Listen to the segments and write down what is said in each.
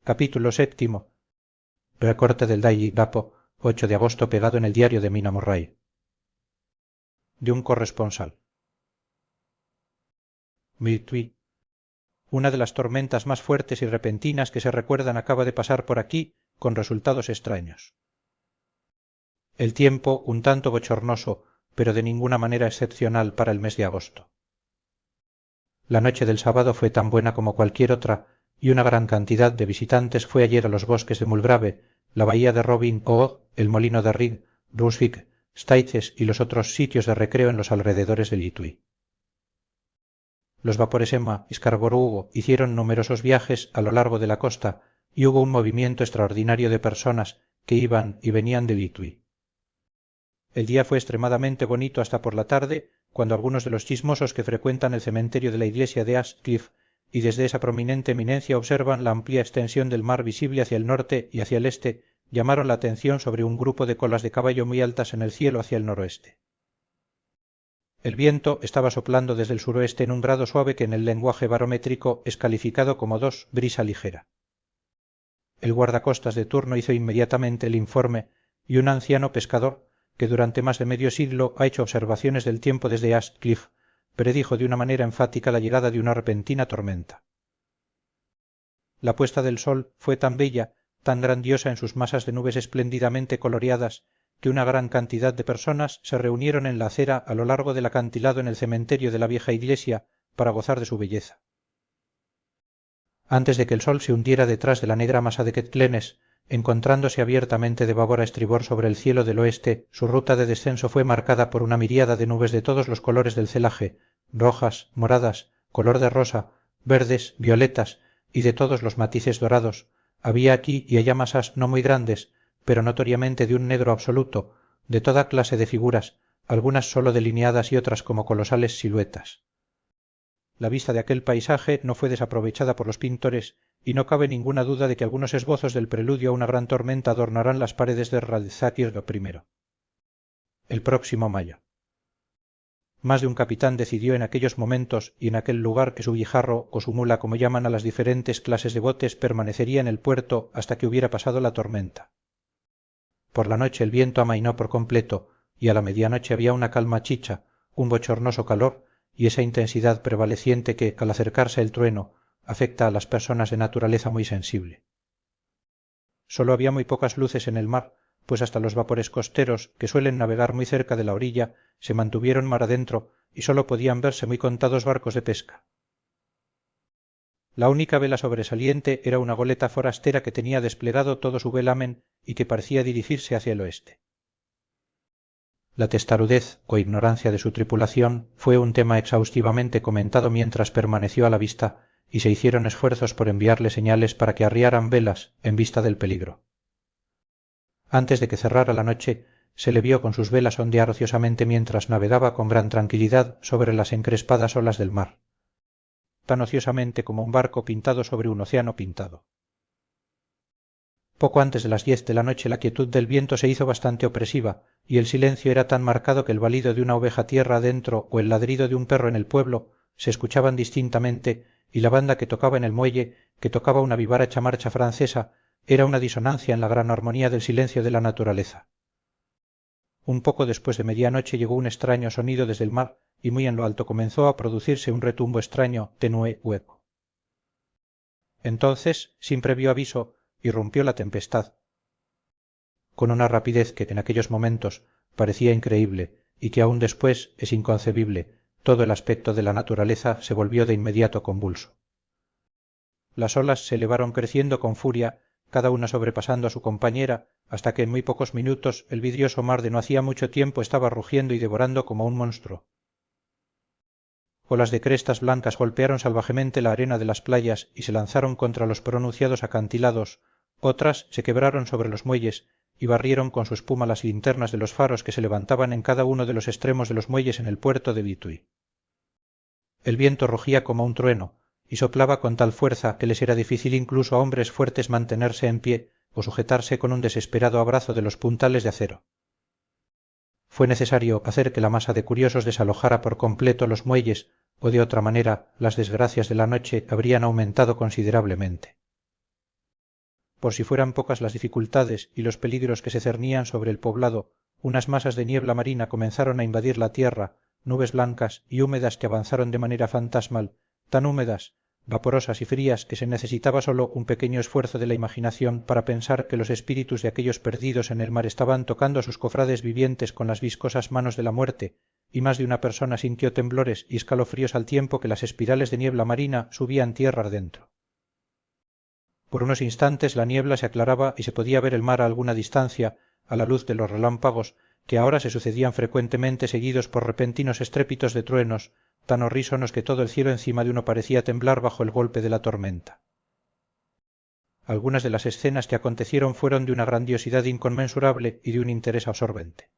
capítulo séptimo. Recorte del Dai Lapo, 8 de agosto, pegado en el diario de Mina Morray. De un corresponsal. Mituí. Una de las tormentas más fuertes y repentinas que se recuerdan acaba de pasar por aquí, con resultados extraños. El tiempo un tanto bochornoso, pero de ninguna manera excepcional para el mes de agosto. La noche del sábado fue tan buena como cualquier otra, y una gran cantidad de visitantes fue ayer a los bosques de Mulgrave, la bahía de Robin Oig, el molino de Rig, Brunswick, Staithes y los otros sitios de recreo en los alrededores de Lituí. Los vapores Emma y Scarborough hicieron numerosos viajes a lo largo de la costa y hubo un movimiento extraordinario de personas que iban y venían de Lituí. El día fue extremadamente bonito hasta por la tarde, cuando algunos de los chismosos que frecuentan el cementerio de la iglesia de Ashcliff y desde esa prominente eminencia observan la amplia extensión del mar visible hacia el norte y hacia el este, llamaron la atención sobre un grupo de colas de caballo muy altas en el cielo hacia el noroeste. El viento estaba soplando desde el suroeste en un grado suave que en el lenguaje barométrico es calificado como 2 brisa ligera. El guardacostas de turno hizo inmediatamente el informe y un anciano pescador, que durante más de medio siglo ha hecho observaciones del tiempo desde Ashcliff, predijo de una manera enfática la llegada de una repentina tormenta. La puesta del sol fue tan bella, tan grandiosa en sus masas de nubes espléndidamente coloreadas, que una gran cantidad de personas se reunieron en la acera a lo largo del acantilado en el cementerio de la vieja iglesia para gozar de su belleza. Antes de que el sol se hundiera detrás de la negra masa de Quetlenes, encontrándose abiertamente de babor a estribor sobre el cielo del oeste, su ruta de descenso fue marcada por una miríada de nubes de todos los colores del celaje, rojas, moradas, color de rosa, verdes, violetas y de todos los matices dorados. Había aquí y allá masas no muy grandes, pero notoriamente de un negro absoluto, de toda clase de figuras, algunas sólo delineadas y otras como colosales siluetas. La vista de aquel paisaje no fue desaprovechada por los pintores, y no cabe ninguna duda de que algunos esbozos del preludio a una gran tormenta adornarán las paredes de Radzáquir I. El próximo mayo. Más de un capitán decidió en aquellos momentos y en aquel lugar que su guijarro o su mula, como llaman a las diferentes clases de botes, permanecería en el puerto hasta que hubiera pasado la tormenta. Por la noche el viento amainó por completo, y a la medianoche había una calma chicha, un bochornoso calor y esa intensidad prevaleciente que, al acercarse el trueno, afecta a las personas de naturaleza muy sensible. Sólo había muy pocas luces en el mar, pues hasta los vapores costeros, que suelen navegar muy cerca de la orilla, se mantuvieron mar adentro y sólo podían verse muy contados barcos de pesca. La única vela sobresaliente era una goleta forastera que tenía desplegado todo su velamen y que parecía dirigirse hacia el oeste. La testarudez o ignorancia de su tripulación fue un tema exhaustivamente comentado mientras permaneció a la vista, y se hicieron esfuerzos por enviarle señales para que arriaran velas en vista del peligro. Antes de que cerrara la noche, se le vio con sus velas ondear ociosamente mientras navegaba con gran tranquilidad sobre las encrespadas olas del mar, tan ociosamente como un barco pintado sobre un océano pintado. Poco antes de las 10 de la noche la quietud del viento se hizo bastante opresiva, y el silencio era tan marcado que el balido de una oveja tierra adentro o el ladrido de un perro en el pueblo se escuchaban distintamente, y la banda que tocaba en el muelle, que tocaba una vivaracha marcha francesa, era una disonancia en la gran armonía del silencio de la naturaleza. Un poco después de medianoche llegó un extraño sonido desde el mar, y muy en lo alto comenzó a producirse un retumbo extraño, tenue, hueco. Entonces, sin previo aviso, irrumpió la tempestad, con una rapidez que en aquellos momentos parecía increíble y que aún después es inconcebible. Todo el aspecto de la naturaleza se volvió de inmediato convulso. Las olas se elevaron creciendo con furia, cada una sobrepasando a su compañera, hasta que en muy pocos minutos el vidrioso mar de no hacía mucho tiempo estaba rugiendo y devorando como un monstruo. Olas de crestas blancas golpearon salvajemente la arena de las playas y se lanzaron contra los pronunciados acantilados, otras se quebraron sobre los muelles y barrieron con su espuma las linternas de los faros que se levantaban en cada uno de los extremos de los muelles en el puerto de Lituí. El viento rugía como un trueno y soplaba con tal fuerza que les era difícil incluso a hombres fuertes mantenerse en pie o sujetarse con un desesperado abrazo de los puntales de acero. Fue necesario hacer que la masa de curiosos desalojara por completo los muelles, o de otra manera las desgracias de la noche habrían aumentado considerablemente. por si fueran pocas las dificultades y los peligros que se cernían sobre el poblado, unas masas de niebla marina comenzaron a invadir la tierra, nubes blancas y húmedas que avanzaron de manera fantasmal, tan húmedas, vaporosas y frías que se necesitaba sólo un pequeño esfuerzo de la imaginación para pensar que los espíritus de aquellos perdidos en el mar estaban tocando a sus cofrades vivientes con las viscosas manos de la muerte, y más de una persona sintió temblores y escalofríos al tiempo que las espirales de niebla marina subían tierra adentro. Por unos instantes la niebla se aclaraba y se podía ver el mar a alguna distancia, a la luz de los relámpagos, que ahora se sucedían frecuentemente seguidos por repentinos estrépitos de truenos, tan horrísonos que todo el cielo encima de uno parecía temblar bajo el golpe de la tormenta. Algunas de las escenas que acontecieron fueron de una grandiosidad inconmensurable y de un interés absorbente.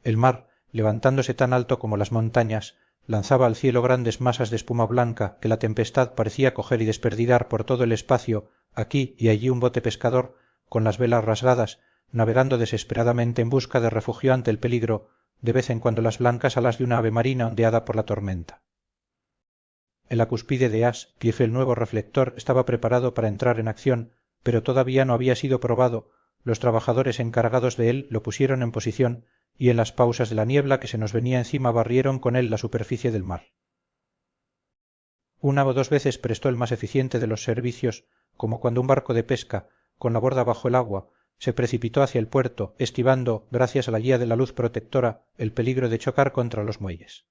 El mar, levantándose tan alto como las montañas, lanzaba al cielo grandes masas de espuma blanca que la tempestad parecía coger y desperdidar por todo el espacio, aquí y allí un bote pescador, con las velas rasgadas, navegando desesperadamente en busca de refugio ante el peligro, de vez en cuando las blancas alas de una ave marina ondeada por la tormenta. En la cúspide de Ascliffe el nuevo reflector estaba preparado para entrar en acción, pero todavía no había sido probado. Los trabajadores encargados de él lo pusieron en posición y en las pausas de la niebla que se nos venía encima barrieron con él la superficie del mar. Una o dos veces prestó el más eficiente de los servicios, como cuando un barco de pesca, con la borda bajo el agua, se precipitó hacia el puerto, esquivando, gracias a la guía de la luz protectora, el peligro de chocar contra los muelles.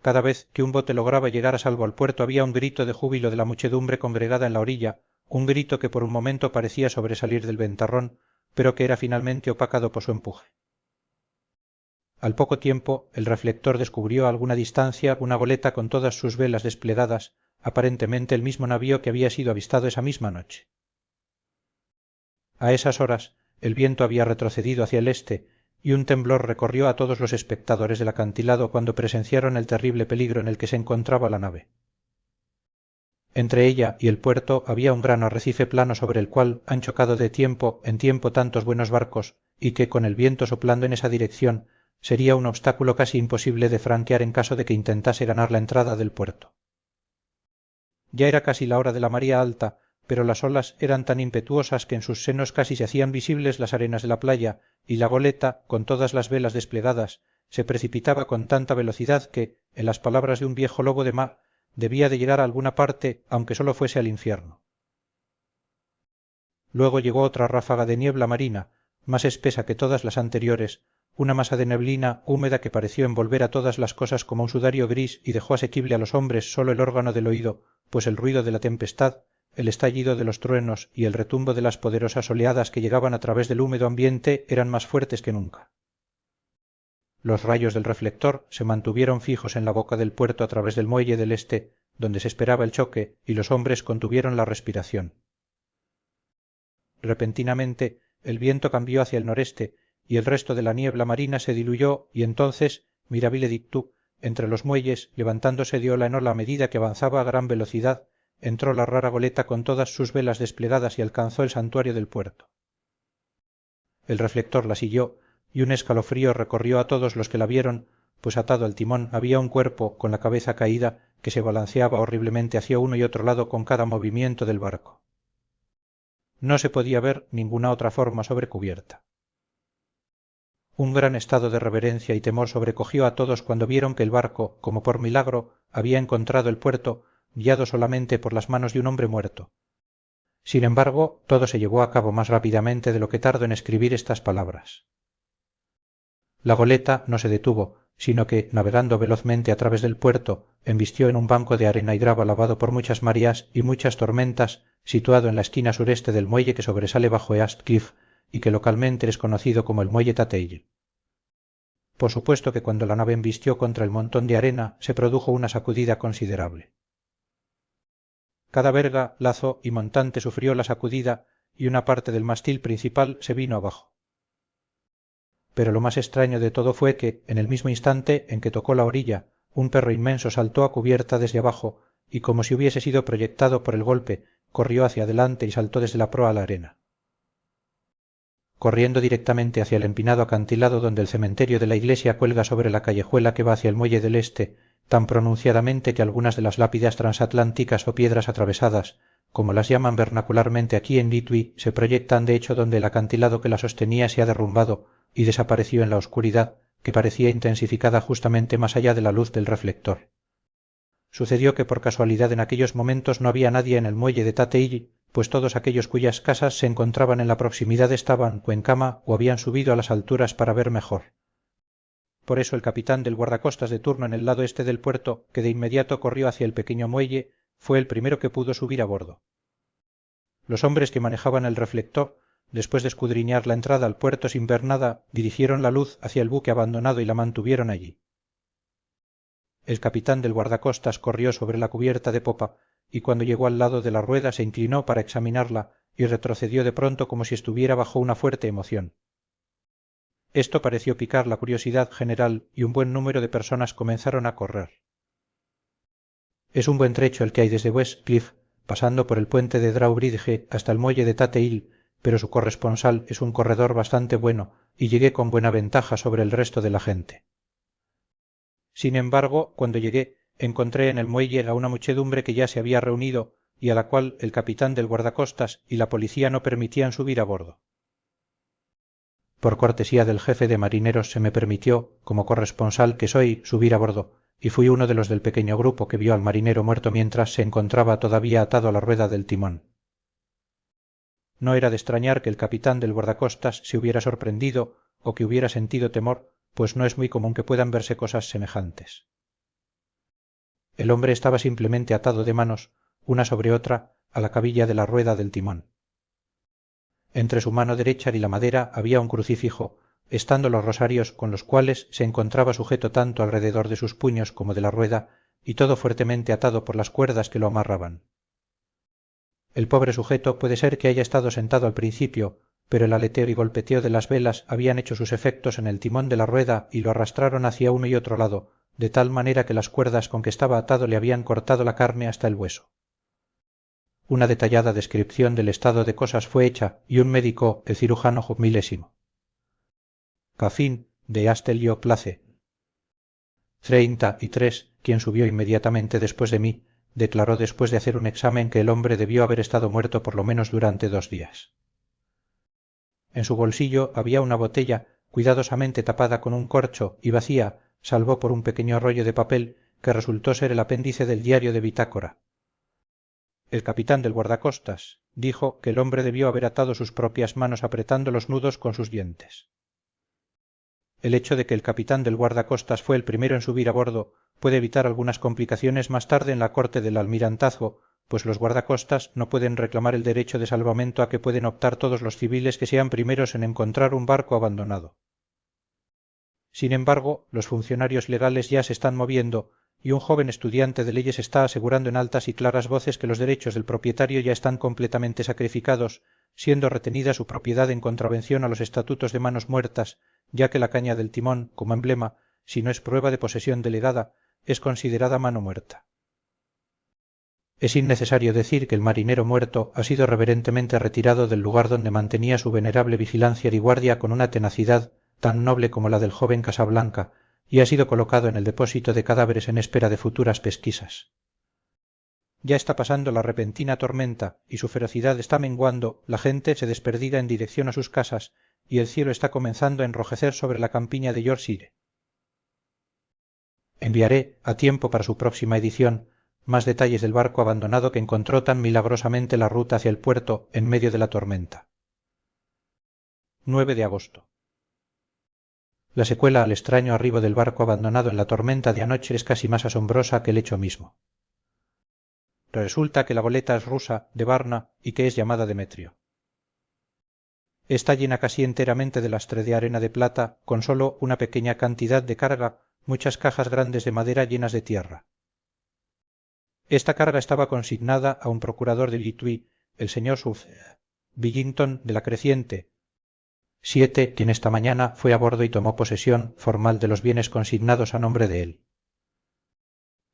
Cada vez que un bote lograba llegar a salvo al puerto había un grito de júbilo de la muchedumbre congregada en la orilla, un grito que por un momento parecía sobresalir del ventarrón, pero que era finalmente opacado por su empuje. Al poco tiempo el reflector descubrió a alguna distancia una goleta con todas sus velas desplegadas, aparentemente el mismo navío que había sido avistado esa misma noche. A esas horas el viento había retrocedido hacia el este y un temblor recorrió a todos los espectadores del acantilado cuando presenciaron el terrible peligro en el que se encontraba la nave. Entre ella y el puerto había un gran arrecife plano sobre el cual han chocado de tiempo en tiempo tantos buenos barcos y que con el viento soplando en esa dirección sería un obstáculo casi imposible de franquear en caso de que intentase ganar la entrada del puerto. Ya era casi la hora de la marea alta, pero las olas eran tan impetuosas que en sus senos casi se hacían visibles las arenas de la playa, y la goleta, con todas las velas desplegadas, se precipitaba con tanta velocidad que, en las palabras de un viejo lobo de mar, debía de llegar a alguna parte, aunque sólo fuese al infierno. Luego llegó otra ráfaga de niebla marina, más espesa que todas las anteriores, una masa de neblina húmeda que pareció envolver a todas las cosas como un sudario gris y dejó asequible a los hombres sólo el órgano del oído, pues el ruido de la tempestad, el estallido de los truenos y el retumbo de las poderosas oleadas que llegaban a través del húmedo ambiente eran más fuertes que nunca. Los rayos del reflector se mantuvieron fijos en la boca del puerto a través del muelle del este, donde se esperaba el choque, y los hombres contuvieron la respiración. Repentinamente el viento cambió hacia el noreste, y el resto de la niebla marina se diluyó, y entonces, mirabile dictu, entre los muelles, levantándose de ola en ola a medida que avanzaba a gran velocidad, entró la rara goleta con todas sus velas desplegadas y alcanzó el santuario del puerto. El reflector la siguió, y un escalofrío recorrió a todos los que la vieron, pues atado al timón había un cuerpo con la cabeza caída que se balanceaba horriblemente hacia uno y otro lado con cada movimiento del barco. No se podía ver ninguna otra forma sobre cubierta. Un gran estado de reverencia y temor sobrecogió a todos cuando vieron que el barco, como por milagro, había encontrado el puerto, guiado solamente por las manos de un hombre muerto. Sin embargo, todo se llevó a cabo más rápidamente de lo que tardo en escribir estas palabras. La goleta no se detuvo, sino que, navegando velozmente a través del puerto, embistió en un banco de arena y grava lavado por muchas mareas y muchas tormentas, situado en la esquina sureste del muelle que sobresale bajo East Cliff y que localmente es conocido como el muelle Tateil. Por supuesto que cuando la nave embistió contra el montón de arena se produjo una sacudida considerable. Cada verga, lazo y montante sufrió la sacudida y una parte del mástil principal se vino abajo. Pero lo más extraño de todo fue que, en el mismo instante en que tocó la orilla, un perro inmenso saltó a cubierta desde abajo y, como si hubiese sido proyectado por el golpe, corrió hacia adelante y saltó desde la proa a la arena. Corriendo directamente hacia el empinado acantilado donde el cementerio de la iglesia cuelga sobre la callejuela que va hacia el muelle del este, tan pronunciadamente que algunas de las lápidas transatlánticas o piedras atravesadas, como las llaman vernacularmente aquí en Litwi, se proyectan de hecho donde el acantilado que la sostenía se ha derrumbado y desapareció en la oscuridad, que parecía intensificada justamente más allá de la luz del reflector. Sucedió que por casualidad en aquellos momentos no había nadie en el muelle de Tate Ili, pues todos aquellos cuyas casas se encontraban en la proximidad estaban o en cama o habían subido a las alturas para ver mejor. Por eso el capitán del guardacostas de turno en el lado este del puerto, que de inmediato corrió hacia el pequeño muelle, fue el primero que pudo subir a bordo. Los hombres que manejaban el reflector, después de escudriñar la entrada al puerto sin ver nada, dirigieron la luz hacia el buque abandonado y la mantuvieron allí. El capitán del guardacostas corrió sobre la cubierta de popa y cuando llegó al lado de la rueda se inclinó para examinarla y retrocedió de pronto como si estuviera bajo una fuerte emoción. Esto pareció picar la curiosidad general y un buen número de personas comenzaron a correr. Es un buen trecho el que hay desde West Cliff, pasando por el puente de Drawbridge hasta el muelle de Tate Hill, pero su corresponsal es un corredor bastante bueno y llegué con buena ventaja sobre el resto de la gente. Sin embargo, cuando llegué, encontré en el muelle a una muchedumbre que ya se había reunido y a la cual el capitán del guardacostas y la policía no permitían subir a bordo. Por cortesía del jefe de marineros se me permitió, como corresponsal que soy, subir a bordo, y fui uno de los del pequeño grupo que vio al marinero muerto mientras se encontraba todavía atado a la rueda del timón. No era de extrañar que el capitán del guardacostas se hubiera sorprendido o que hubiera sentido temor, pues no es muy común que puedan verse cosas semejantes. El hombre estaba simplemente atado de manos, una sobre otra, a la cabilla de la rueda del timón. Entre su mano derecha y la madera había un crucifijo, estando los rosarios con los cuales se encontraba sujeto tanto alrededor de sus puños como de la rueda, y todo fuertemente atado por las cuerdas que lo amarraban. El pobre sujeto puede ser que haya estado sentado al principio, pero el aleteo y golpeteo de las velas habían hecho sus efectos en el timón de la rueda y lo arrastraron hacia uno y otro lado, de tal manera que las cuerdas con que estaba atado le habían cortado la carne hasta el hueso. Una detallada descripción del estado de cosas fue hecha y un médico, el cirujano milésimo. Cafín de Astelio Place. 33, quien subió inmediatamente después de mí, declaró después de hacer un examen que el hombre debió haber estado muerto por lo menos durante 2 días. En su bolsillo había una botella cuidadosamente tapada con un corcho y vacía, salvo por un pequeño rollo de papel que resultó ser el apéndice del diario de bitácora. El capitán del guardacostas dijo que el hombre debió haber atado sus propias manos apretando los nudos con sus dientes. El hecho de que el capitán del guardacostas fue el primero en subir a bordo puede evitar algunas complicaciones más tarde en la corte del almirantazgo, pues los guardacostas no pueden reclamar el derecho de salvamento a que pueden optar todos los civiles que sean primeros en encontrar un barco abandonado. Sin embargo, los funcionarios legales ya se están moviendo y un joven estudiante de leyes está asegurando en altas y claras voces que los derechos del propietario ya están completamente sacrificados, siendo retenida su propiedad en contravención a los estatutos de manos muertas, ya que la caña del timón, como emblema, si no es prueba de posesión delegada, es considerada mano muerta. Es innecesario decir que el marinero muerto ha sido reverentemente retirado del lugar donde mantenía su venerable vigilancia y guardia con una tenacidad tan noble como la del joven Casablanca, y ha sido colocado en el depósito de cadáveres en espera de futuras pesquisas. Ya está pasando la repentina tormenta y su ferocidad está menguando, la gente se desperdiga en dirección a sus casas y el cielo está comenzando a enrojecer sobre la campiña de Yorkshire. Enviaré, a tiempo para su próxima edición, más detalles del barco abandonado que encontró tan milagrosamente la ruta hacia el puerto en medio de la tormenta. 9 de agosto. La secuela al extraño arribo del barco abandonado en la tormenta de anoche es casi más asombrosa que el hecho mismo. Resulta que la goleta es rusa, de Varna, y que es llamada Demetrio. Está llena casi enteramente de lastre de arena de plata, con solo una pequeña cantidad de carga, muchas cajas grandes de madera llenas de tierra. Esta carga estaba consignada a un procurador de Litwi, el señor Billington de la Creciente, 7, quien esta mañana fue a bordo y tomó posesión formal de los bienes consignados a nombre de él.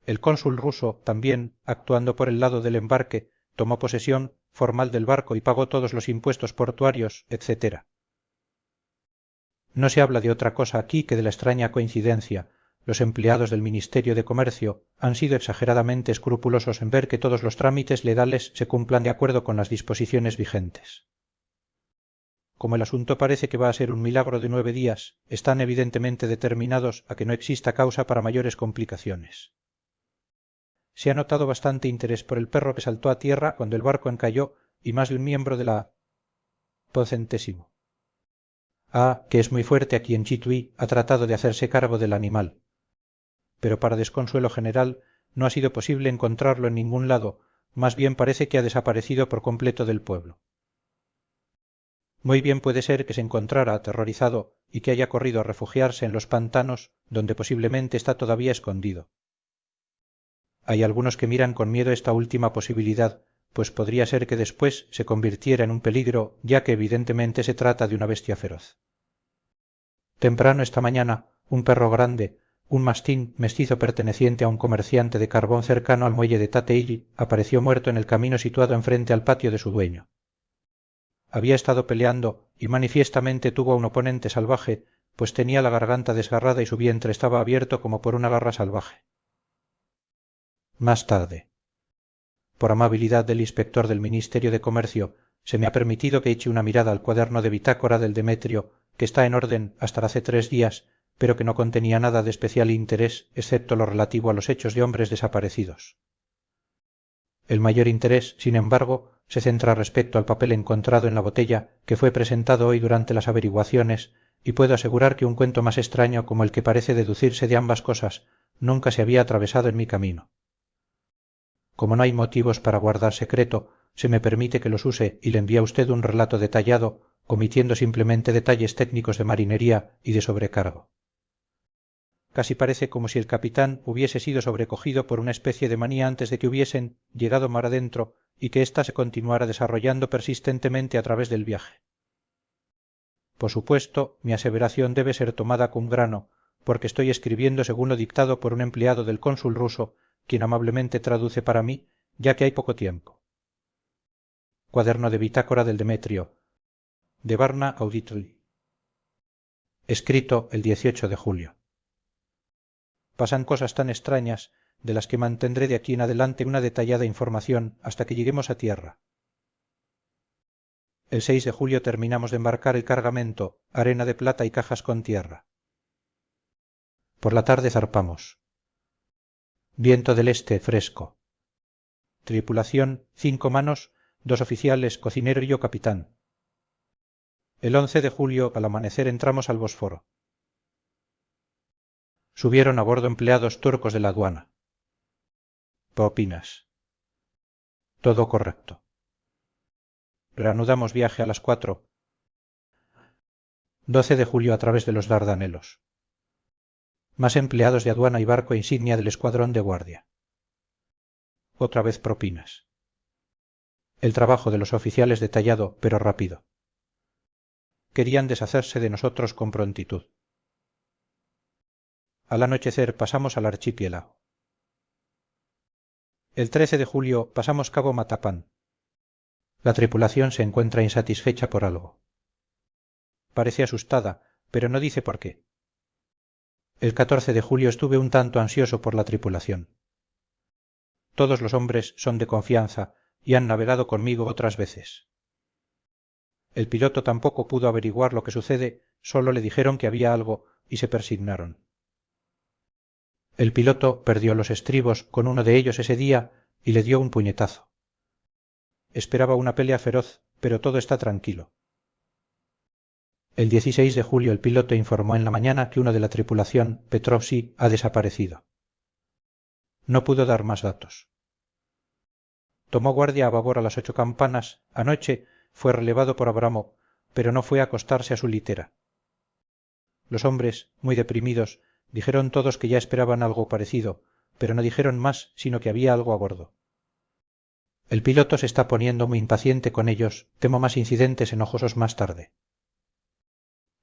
El cónsul ruso, también, actuando por el lado del embarque, tomó posesión formal del barco y pagó todos los impuestos portuarios, etc. No se habla de otra cosa aquí que de la extraña coincidencia, Los empleados del Ministerio de Comercio han sido exageradamente escrupulosos en ver que todos los trámites legales se cumplan de acuerdo con las disposiciones vigentes. Como el asunto parece que va a ser un milagro de 9 días, están evidentemente determinados a que no exista causa para mayores complicaciones. Se ha notado bastante interés por el perro que saltó a tierra cuando el barco encalló y más de un miembro de la... Podcentésimo. Ah, que es muy fuerte aquí en Chitui ha tratado de hacerse cargo del animal. Pero para desconsuelo general no ha sido posible encontrarlo en ningún lado, más bien parece que ha desaparecido por completo del pueblo. Muy bien puede ser que se encontrara aterrorizado y que haya corrido a refugiarse en los pantanos, donde posiblemente está todavía escondido. Hay algunos que miran con miedo esta última posibilidad, pues podría ser que después se convirtiera en un peligro, ya que evidentemente se trata de una bestia feroz. Temprano esta mañana, un perro grande, un mastín mestizo perteneciente a un comerciante de carbón cercano al muelle de Tateili, apareció muerto en el camino situado enfrente al patio de su dueño. Había estado peleando y manifiestamente tuvo a un oponente salvaje, pues tenía la garganta desgarrada y su vientre estaba abierto como por una garra salvaje. Más tarde. Por amabilidad del inspector del Ministerio de Comercio, se me ha permitido que eche una mirada al cuaderno de bitácora del Demetrio, que está en orden hasta hace 3 días, pero que no contenía nada de especial interés, excepto lo relativo a los hechos de hombres desaparecidos. El mayor interés, sin embargo, se centra respecto al papel encontrado en la botella que fue presentado hoy durante las averiguaciones, y puedo asegurar que un cuento más extraño como el que parece deducirse de ambas cosas nunca se había atravesado en mi camino. Como no hay motivos para guardar secreto, se me permite que los use y le envíe a usted un relato detallado, omitiendo simplemente detalles técnicos de marinería y de sobrecargo. Casi parece como si el capitán hubiese sido sobrecogido por una especie de manía antes de que hubiesen llegado mar adentro y que ésta se continuara desarrollando persistentemente a través del viaje. Por supuesto, mi aseveración debe ser tomada con grano, porque estoy escribiendo según lo dictado por un empleado del cónsul ruso, quien amablemente traduce para mí, ya que hay poco tiempo. Cuaderno de bitácora del Demetrio, de Varna Auditory. Escrito el 18 de julio. Pasan cosas tan extrañas, de las que mantendré de aquí en adelante una detallada información hasta que lleguemos a tierra. El 6 de julio terminamos de embarcar el cargamento, arena de plata y cajas con tierra. Por la tarde zarpamos. Viento del este, fresco. Tripulación, 5 manos, 2 oficiales, cocinero y yo capitán. El 11 de julio, al amanecer, entramos al Bósforo. Subieron a bordo empleados turcos de la aduana. ¿Qué opinas? Todo correcto. Reanudamos viaje a las 4. 12 de julio a través de los Dardanelos. Más empleados de aduana y barco insignia del escuadrón de guardia. Otra vez propinas. El trabajo de los oficiales detallado, pero rápido. Querían deshacerse de nosotros con prontitud. Al anochecer pasamos al archipiélago. El 13 de julio pasamos cabo Matapán. La tripulación se encuentra insatisfecha por algo. Parece asustada, pero no dice por qué. El 14 de julio estuve un tanto ansioso por la tripulación. Todos los hombres son de confianza y han navegado conmigo otras veces. El piloto tampoco pudo averiguar lo que sucede, solo le dijeron que había algo y se persignaron. El piloto perdió los estribos con uno de ellos ese día y le dio un puñetazo. Esperaba una pelea feroz, pero todo está tranquilo. El 16 de julio el piloto informó en la mañana que uno de la tripulación, Petrovsky, ha desaparecido. No pudo dar más datos. Tomó guardia a babor a las 8 campanas, anoche fue relevado por Abramov, pero no fue a acostarse a su litera. Los hombres, muy deprimidos, dijeron todos que ya esperaban algo parecido, pero no dijeron más sino que había algo a bordo. El piloto se está poniendo muy impaciente con ellos, temo más incidentes enojosos más tarde.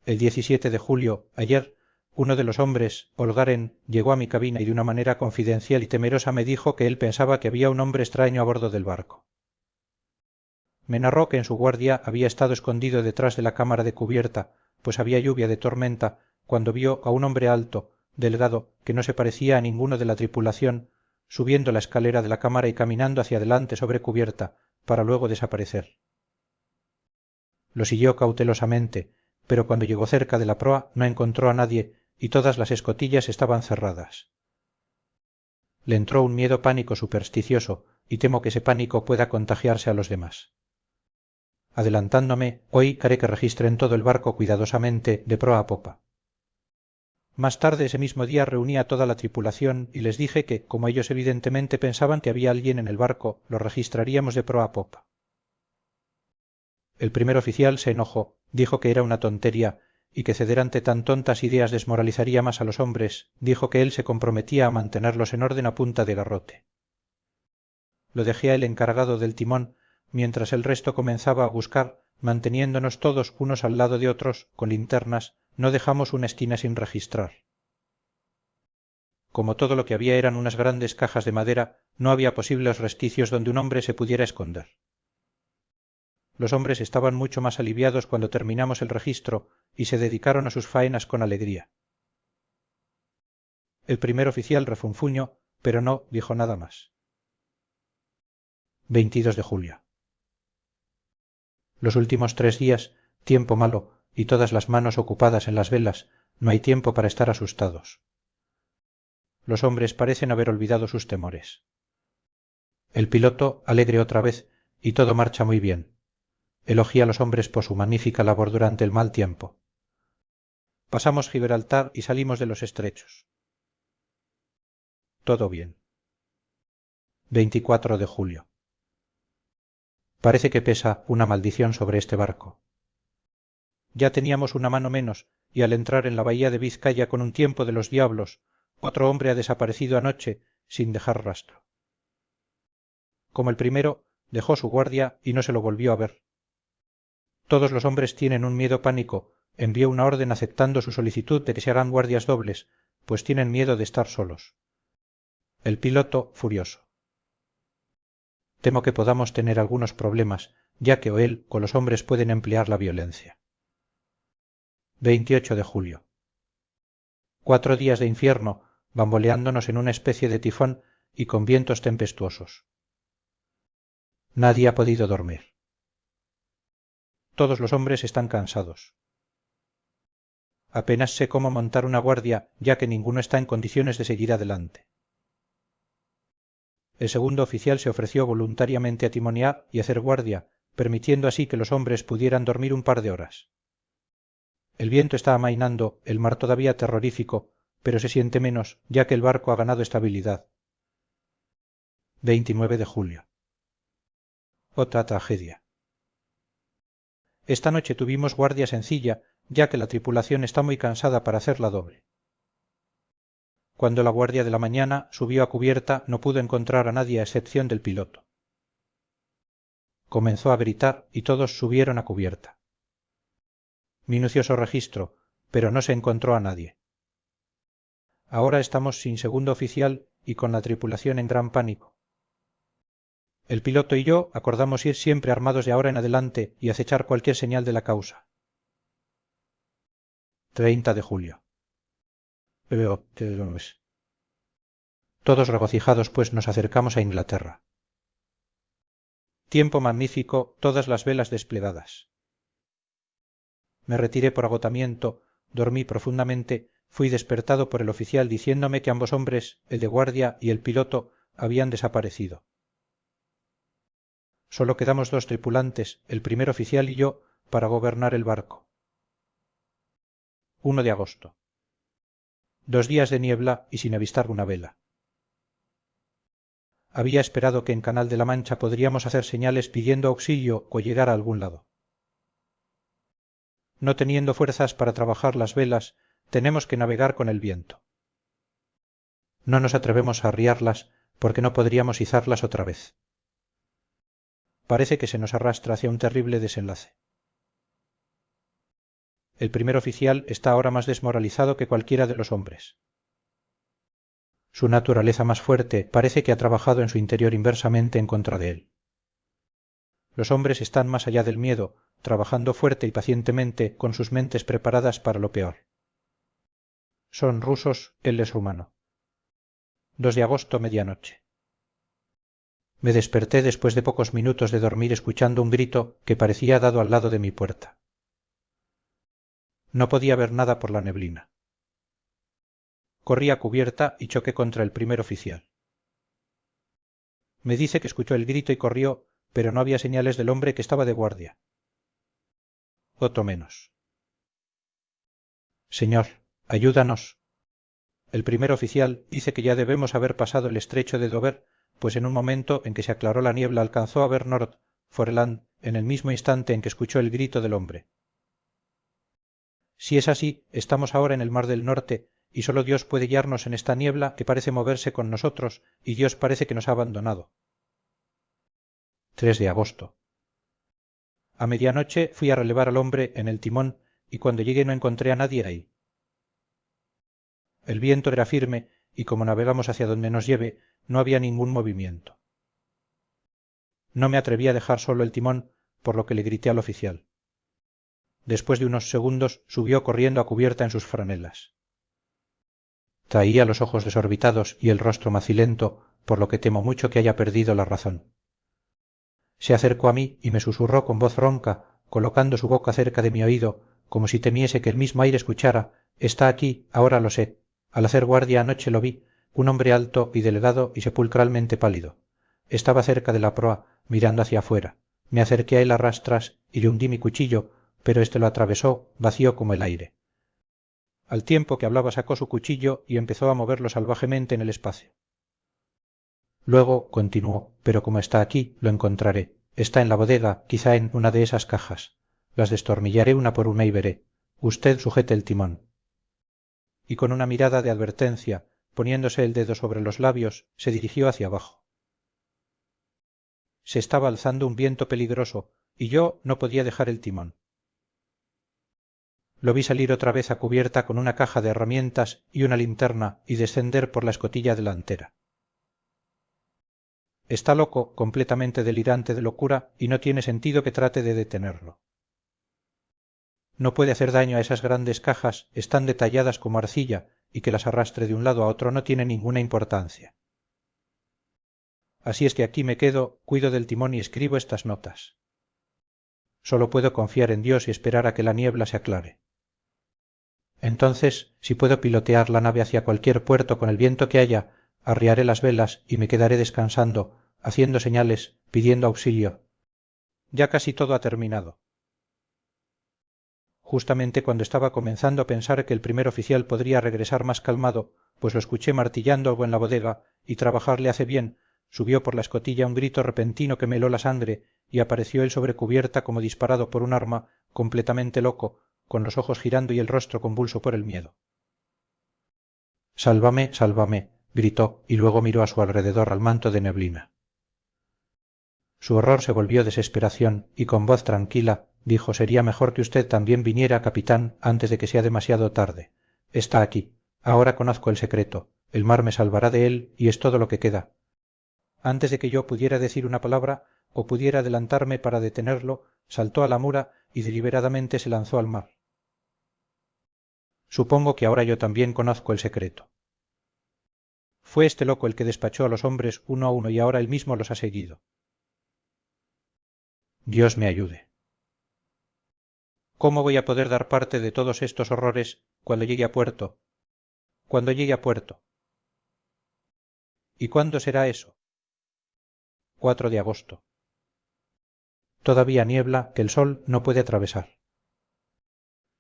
El 17 de julio, ayer, uno de los hombres, Olgaren, llegó a mi cabina y de una manera confidencial y temerosa me dijo que él pensaba que había un hombre extraño a bordo del barco. Me narró que en su guardia había estado escondido detrás de la cámara de cubierta, pues había lluvia de tormenta, cuando vio a un hombre alto, delgado, que no se parecía a ninguno de la tripulación, subiendo la escalera de la cámara y caminando hacia adelante sobre cubierta, para luego desaparecer. Lo siguió cautelosamente, pero cuando llegó cerca de la proa no encontró a nadie y todas las escotillas estaban cerradas. Le entró un miedo pánico supersticioso y temo que ese pánico pueda contagiarse a los demás. Adelantándome, haré que registren todo el barco cuidadosamente de proa a popa. Más tarde ese mismo día reuní a toda la tripulación y les dije que, como ellos evidentemente pensaban que había alguien en el barco, lo registraríamos de proa a popa. El primer oficial se enojó, dijo que era una tontería y que ceder ante tan tontas ideas desmoralizaría más a los hombres. Dijo que él se comprometía a mantenerlos en orden a punta de garrote. Lo dejé a él encargado del timón, mientras el resto comenzaba a buscar, manteniéndonos todos unos al lado de otros, con linternas, no dejamos una esquina sin registrar. Como todo lo que había eran unas grandes cajas de madera, no había posibles resquicios donde un hombre se pudiera esconder. Los hombres estaban mucho más aliviados cuando terminamos el registro y se dedicaron a sus faenas con alegría. El primer oficial refunfuñó, pero no dijo nada más. 22 de julio. Los últimos 3 días, tiempo malo, y todas las manos ocupadas en las velas, no hay tiempo para estar asustados. Los hombres parecen haber olvidado sus temores. El piloto alegre otra vez, y todo marcha muy bien. Elogia a los hombres por su magnífica labor durante el mal tiempo. Pasamos Gibraltar y salimos de los estrechos. Todo bien. 24 de julio. Parece que pesa una maldición sobre este barco. Ya teníamos una mano menos, y al entrar en la bahía de Vizcaya con un tiempo de los diablos, otro hombre ha desaparecido anoche sin dejar rastro. Como el primero, dejó su guardia y no se lo volvió a ver. Todos los hombres tienen un miedo pánico. Envié una orden aceptando su solicitud de que se hagan guardias dobles, pues tienen miedo de estar solos. El piloto furioso. Temo que podamos tener algunos problemas, ya que o él o los hombres pueden emplear la violencia. 28 de julio. 4 días de infierno, bamboleándonos en una especie de tifón y con vientos tempestuosos. Nadie ha podido dormir. Todos los hombres están cansados. Apenas sé cómo montar una guardia, ya que ninguno está en condiciones de seguir adelante. El segundo oficial se ofreció voluntariamente a timonear y hacer guardia, permitiendo así que los hombres pudieran dormir un par de horas. El viento está amainando, el mar todavía terrorífico, pero se siente menos, ya que el barco ha ganado estabilidad. 29 de julio. Otra tragedia. Esta noche tuvimos guardia sencilla, ya que la tripulación está muy cansada para hacerla doble. Cuando la guardia de la mañana subió a cubierta no pudo encontrar a nadie a excepción del piloto. Comenzó a gritar y todos subieron a cubierta. Minucioso registro, pero no se encontró a nadie. Ahora estamos sin segundo oficial y con la tripulación en gran pánico. El piloto y yo acordamos ir siempre armados de ahora en adelante y acechar cualquier señal de la causa. 30 de julio. Todos regocijados, pues nos acercamos a Inglaterra. Tiempo magnífico, todas las velas desplegadas. Me retiré por agotamiento, dormí profundamente, fui despertado por el oficial diciéndome que ambos hombres, el de guardia y el piloto, habían desaparecido. Sólo quedamos 2 tripulantes, el primer oficial y yo, para gobernar el barco. 1 de agosto. 2 días de niebla y sin avistar una vela. Había esperado que en Canal de la Mancha podríamos hacer señales pidiendo auxilio o llegar a algún lado. No teniendo fuerzas para trabajar las velas, tenemos que navegar con el viento. No nos atrevemos a arriarlas porque no podríamos izarlas otra vez. Parece que se nos arrastra hacia un terrible desenlace. El primer oficial está ahora más desmoralizado que cualquiera de los hombres. Su naturaleza más fuerte parece que ha trabajado en su interior inversamente en contra de él. Los hombres están más allá del miedo, trabajando fuerte y pacientemente con sus mentes preparadas para lo peor. son rusos, él es rumano. 2 de agosto, medianoche. Me desperté después de pocos minutos de dormir escuchando un grito que parecía dado al lado de mi puerta. No podía ver nada por la neblina. Corrí a cubierta y choqué contra el primer oficial. Me dice que escuchó el grito y corrió, pero no había señales del hombre que estaba de guardia. Otro menos. Señor, ayúdanos. El primer oficial dice que ya debemos haber pasado el estrecho de Dover, pues en un momento en que se aclaró la niebla alcanzó a ver Nord Foreland en el mismo instante en que escuchó el grito del hombre. Si es así, estamos ahora en el mar del norte, y solo Dios puede guiarnos en esta niebla que parece moverse con nosotros, y Dios parece que nos ha abandonado. 3 de agosto. A medianoche fui a relevar al hombre en el timón, y cuando llegué no encontré a nadie ahí. El viento era firme, y como navegamos hacia donde nos lleve, no había ningún movimiento. No me atreví a dejar solo el timón, por lo que le grité al oficial. Después de unos segundos subió corriendo a cubierta en sus franelas. Traía los ojos desorbitados y el rostro macilento, por lo que temo mucho que haya perdido la razón. Se acercó a mí y me susurró con voz ronca, colocando su boca cerca de mi oído, como si temiese que el mismo aire escuchara: «Está aquí, ahora lo sé. Al hacer guardia anoche lo vi, un hombre alto y delgado y sepulcralmente pálido. Estaba cerca de la proa, mirando hacia afuera. Me acerqué a él a rastras y le hundí mi cuchillo, pero éste lo atravesó, vacío como el aire». Al tiempo que hablaba sacó su cuchillo y empezó a moverlo salvajemente en el espacio. Luego continuó: «Pero como está aquí, lo encontraré. Está en la bodega, quizá en una de esas cajas. Las destornillaré una por una y veré. Usted sujete el timón». Y con una mirada de advertencia, poniéndose el dedo sobre los labios, se dirigió hacia abajo. Se estaba alzando un viento peligroso, y yo no podía dejar el timón. Lo vi salir otra vez a cubierta con una caja de herramientas y una linterna y descender por la escotilla delantera. Está loco, completamente delirante de locura, y no tiene sentido que trate de detenerlo. No puede hacer daño a esas grandes cajas, están detalladas como arcilla, y que las arrastre de un lado a otro no tiene ninguna importancia. Así es que aquí me quedo, cuido del timón y escribo estas notas. Solo puedo confiar en Dios y esperar a que la niebla se aclare. Entonces, si puedo pilotear la nave hacia cualquier puerto con el viento que haya, arriaré las velas y me quedaré descansando, haciendo señales, pidiendo auxilio. Ya casi todo ha terminado. Justamente cuando estaba comenzando a pensar que el primer oficial podría regresar más calmado, pues lo escuché martillando algo en la bodega, y trabajar le hace bien, subió por la escotilla un grito repentino que me heló la sangre, y apareció él sobre cubierta como disparado por un arma, completamente loco, con los ojos girando y el rostro convulso por el miedo. «Sálvame, sálvame», gritó, y luego miró a su alrededor al manto de neblina. Su horror se volvió desesperación, y con voz tranquila dijo: «Sería mejor que usted también viniera, capitán, antes de que sea demasiado tarde. Está aquí. Ahora conozco el secreto. El mar me salvará de él, y es todo lo que queda». Antes de que yo pudiera decir una palabra, o pudiera adelantarme para detenerlo, saltó a la mura y deliberadamente se lanzó al mar. Supongo que ahora yo también conozco el secreto. Fue este loco el que despachó a los hombres uno a uno y ahora él mismo los ha seguido. Dios me ayude. ¿Cómo voy a poder dar parte de todos estos horrores cuando llegue a puerto? Cuando llegue a puerto. ¿Y cuándo será eso? 4 de agosto. Todavía niebla que el sol no puede atravesar.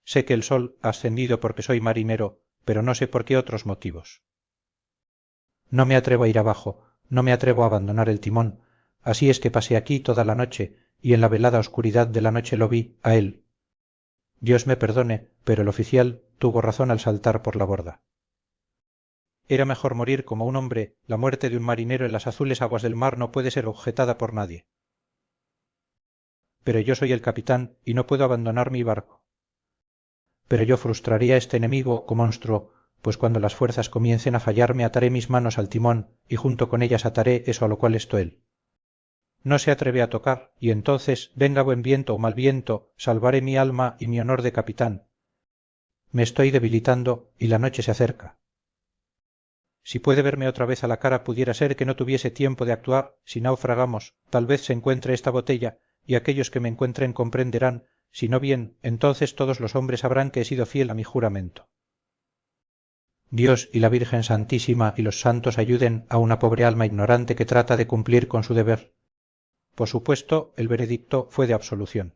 Sé que el sol ha ascendido porque soy marinero, pero no sé por qué otros motivos. No me atrevo a ir abajo, no me atrevo a abandonar el timón, así es que pasé aquí toda la noche, y en la velada oscuridad de la noche lo vi, a él. Dios me perdone, pero el oficial tuvo razón al saltar por la borda. Era mejor morir como un hombre. La muerte de un marinero en las azules aguas del mar no puede ser objetada por nadie. Pero yo soy el capitán y no puedo abandonar mi barco. Pero yo frustraré a este enemigo o monstruo, pues cuando las fuerzas comiencen a fallarme ataré mis manos al timón y junto con ellas ataré eso a lo cual esto él. No se atreve a tocar, y entonces, venga buen viento o mal viento, salvaré mi alma y mi honor de capitán. Me estoy debilitando y la noche se acerca. Si puede verme otra vez a la cara pudiera ser que no tuviese tiempo de actuar. Si naufragamos, tal vez se encuentre esta botella y aquellos que me encuentren comprenderán, si no bien, entonces todos los hombres sabrán que he sido fiel a mi juramento. Dios y la Virgen Santísima y los santos ayuden a una pobre alma ignorante que trata de cumplir con su deber. Por supuesto, el veredicto fue de absolución.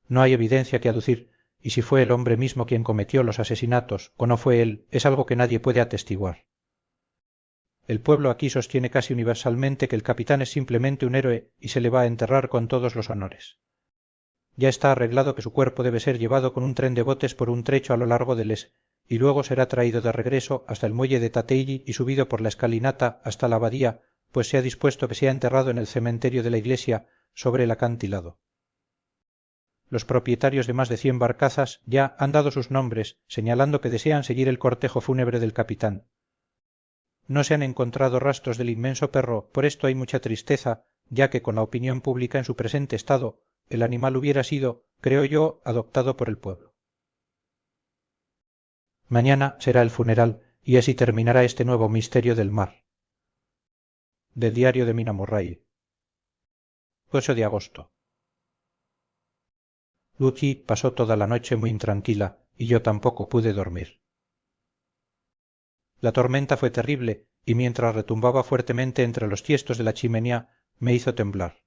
No hay evidencia que aducir, y si fue el hombre mismo quien cometió los asesinatos o no fue él, es algo que nadie puede atestiguar. El pueblo aquí sostiene casi universalmente que el capitán es simplemente un héroe y se le va a enterrar con todos los honores. Ya está arreglado que su cuerpo debe ser llevado con un tren de botes por un trecho a lo largo del Es, y luego será traído de regreso hasta el muelle de Tateilli y subido por la escalinata hasta la abadía, pues se ha dispuesto que sea enterrado en el cementerio de la iglesia sobre el acantilado. Los propietarios de más de 100 barcazas ya han dado sus nombres, señalando que desean seguir el cortejo fúnebre del capitán. No se han encontrado rastros del inmenso perro, por esto hay mucha tristeza, ya que con la opinión pública en su presente estado, el animal hubiera sido, creo yo, adoptado por el pueblo. Mañana será el funeral y así terminará este nuevo misterio del mar. Del diario de Mina Murray. 8 de agosto. Lucy pasó toda la noche muy intranquila y yo tampoco pude dormir. La tormenta fue terrible y mientras retumbaba fuertemente entre los tiestos de la chimenea me hizo temblar.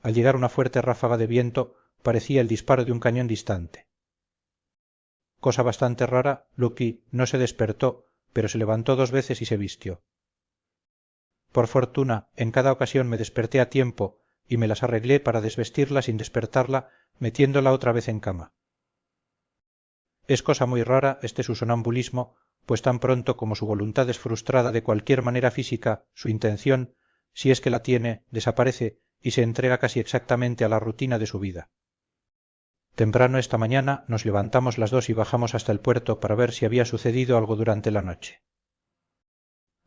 Al llegar una fuerte ráfaga de viento parecía el disparo de un cañón distante. Cosa bastante rara, Lucky no se despertó, pero se levantó 2 veces y se vistió. Por fortuna, en cada ocasión me desperté a tiempo y me las arreglé para desvestirla sin despertarla, metiéndola otra vez en cama. Es cosa muy rara este su sonambulismo, pues tan pronto como su voluntad es frustrada de cualquier manera física, su intención, si es que la tiene, desaparece y se entrega casi exactamente a la rutina de su vida. Temprano esta mañana nos levantamos las 2 y bajamos hasta el puerto para ver si había sucedido algo durante la noche.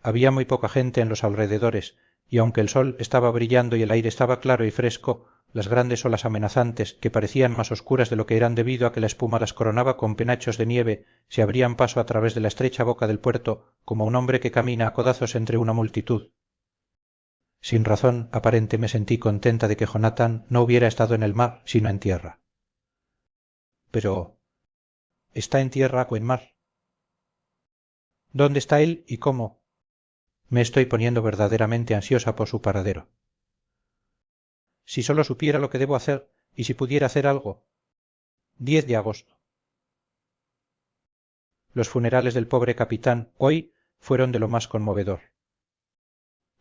Había muy poca gente en los alrededores, y aunque el sol estaba brillando y el aire estaba claro y fresco, las grandes olas amenazantes, que parecían más oscuras de lo que eran debido a que la espuma las coronaba con penachos de nieve, se abrían paso a través de la estrecha boca del puerto como un hombre que camina a codazos entre una multitud. Sin razón aparente me sentí contenta de que Jonathan no hubiera estado en el mar, sino en tierra. Pero ¿está en tierra o en mar? ¿Dónde está él y cómo? Me estoy poniendo verdaderamente ansiosa por su paradero. Si sólo supiera lo que debo hacer y si pudiera hacer algo. 10 de agosto. Los funerales del pobre capitán hoy fueron de lo más conmovedor.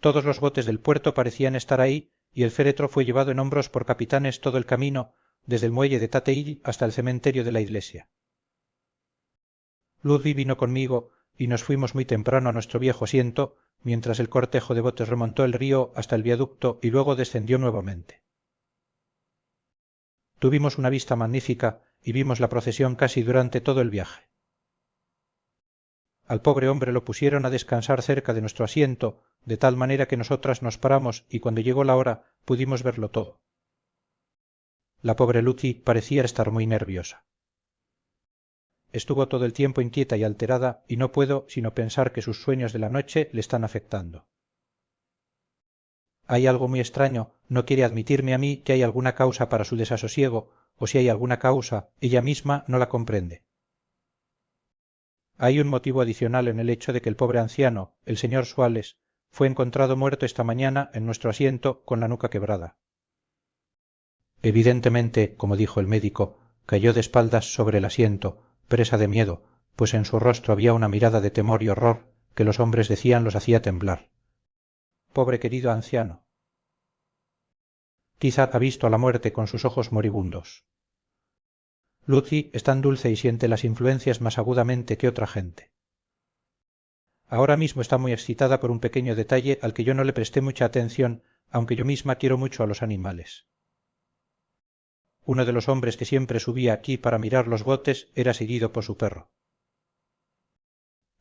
Todos los botes del puerto parecían estar ahí y el féretro fue llevado en hombros por capitanes todo el camino, desde el muelle de Tateilli hasta el cementerio de la iglesia. Ludwig vino conmigo y nos fuimos muy temprano a nuestro viejo asiento, mientras el cortejo de botes remontó el río hasta el viaducto y luego descendió nuevamente. Tuvimos una vista magnífica y vimos la procesión casi durante todo el viaje. Al pobre hombre lo pusieron a descansar cerca de nuestro asiento, de tal manera que nosotras nos paramos y cuando llegó la hora pudimos verlo todo. La pobre Lucy parecía estar muy nerviosa. Estuvo todo el tiempo inquieta y alterada y no puedo sino pensar que sus sueños de la noche le están afectando. Hay algo muy extraño, no quiere admitirme a mí que hay alguna causa para su desasosiego, o si hay alguna causa, ella misma no la comprende. Hay un motivo adicional en el hecho de que el pobre anciano, el señor Suales, fue encontrado muerto esta mañana en nuestro asiento con la nuca quebrada. Evidentemente, como dijo el médico, cayó de espaldas sobre el asiento, presa de miedo, pues en su rostro había una mirada de temor y horror que los hombres decían los hacía temblar. Pobre querido anciano. Quizá ha visto a la muerte con sus ojos moribundos. Lucy es tan dulce y siente las influencias más agudamente que otra gente. Ahora mismo está muy excitada por un pequeño detalle al que yo no le presté mucha atención, aunque yo misma quiero mucho a los animales. Uno de los hombres que siempre subía aquí para mirar los botes era seguido por su perro.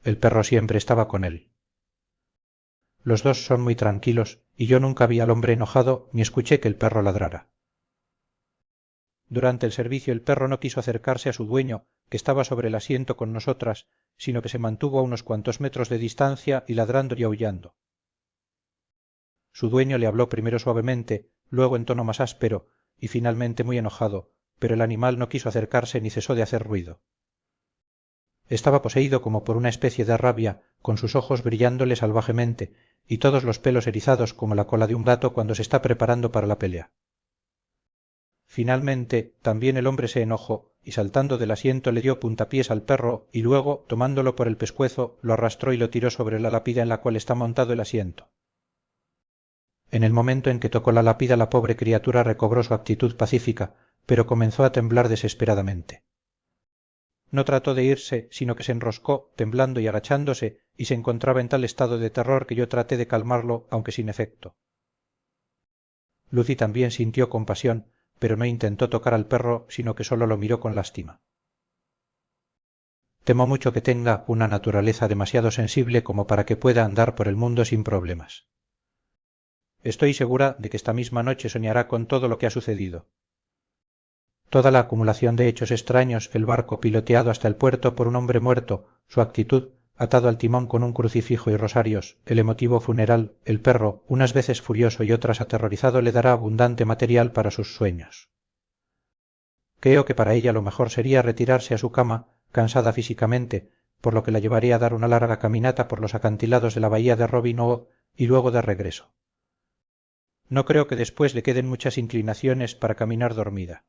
El perro siempre estaba con él. Los dos son muy tranquilos y yo nunca vi al hombre enojado ni escuché que el perro ladrara. durante el servicio el perro no quiso acercarse a su dueño, que estaba sobre el asiento con nosotras, sino que se mantuvo a unos cuantos metros de distancia y ladrando y aullando. Su dueño le habló primero suavemente, luego en tono más áspero y finalmente muy enojado, pero el animal no quiso acercarse ni cesó de hacer ruido. Estaba poseído como por una especie de rabia, con sus ojos brillándole salvajemente y todos los pelos erizados como la cola de un gato cuando se está preparando para la pelea. Finalmente también el hombre se enojó y saltando del asiento le dio puntapiés al perro y luego, tomándolo por el pescuezo, lo arrastró y lo tiró sobre la lápida en la cual está montado el asiento. En el momento en que tocó la lápida la pobre criatura recobró su actitud pacífica, pero comenzó a temblar desesperadamente. No trató de irse, sino que se enroscó, temblando y agachándose, y se encontraba en tal estado de terror que yo traté de calmarlo, aunque sin efecto. Lucy también sintió compasión, pero no intentó tocar al perro, sino que solo lo miró con lástima. Temo mucho que tenga una naturaleza demasiado sensible como para que pueda andar por el mundo sin problemas. Estoy segura de que esta misma noche soñará con todo lo que ha sucedido. Toda la acumulación de hechos extraños, el barco piloteado hasta el puerto por un hombre muerto, su actitud, atado al timón con un crucifijo y rosarios, el emotivo funeral, el perro, unas veces furioso y otras aterrorizado, le dará abundante material para sus sueños. Creo que para ella lo mejor sería retirarse a su cama, cansada físicamente, por lo que la llevaré a dar una larga caminata por los acantilados de la bahía de Robin Hood y luego de regreso. No creo que después le queden muchas inclinaciones para caminar dormida.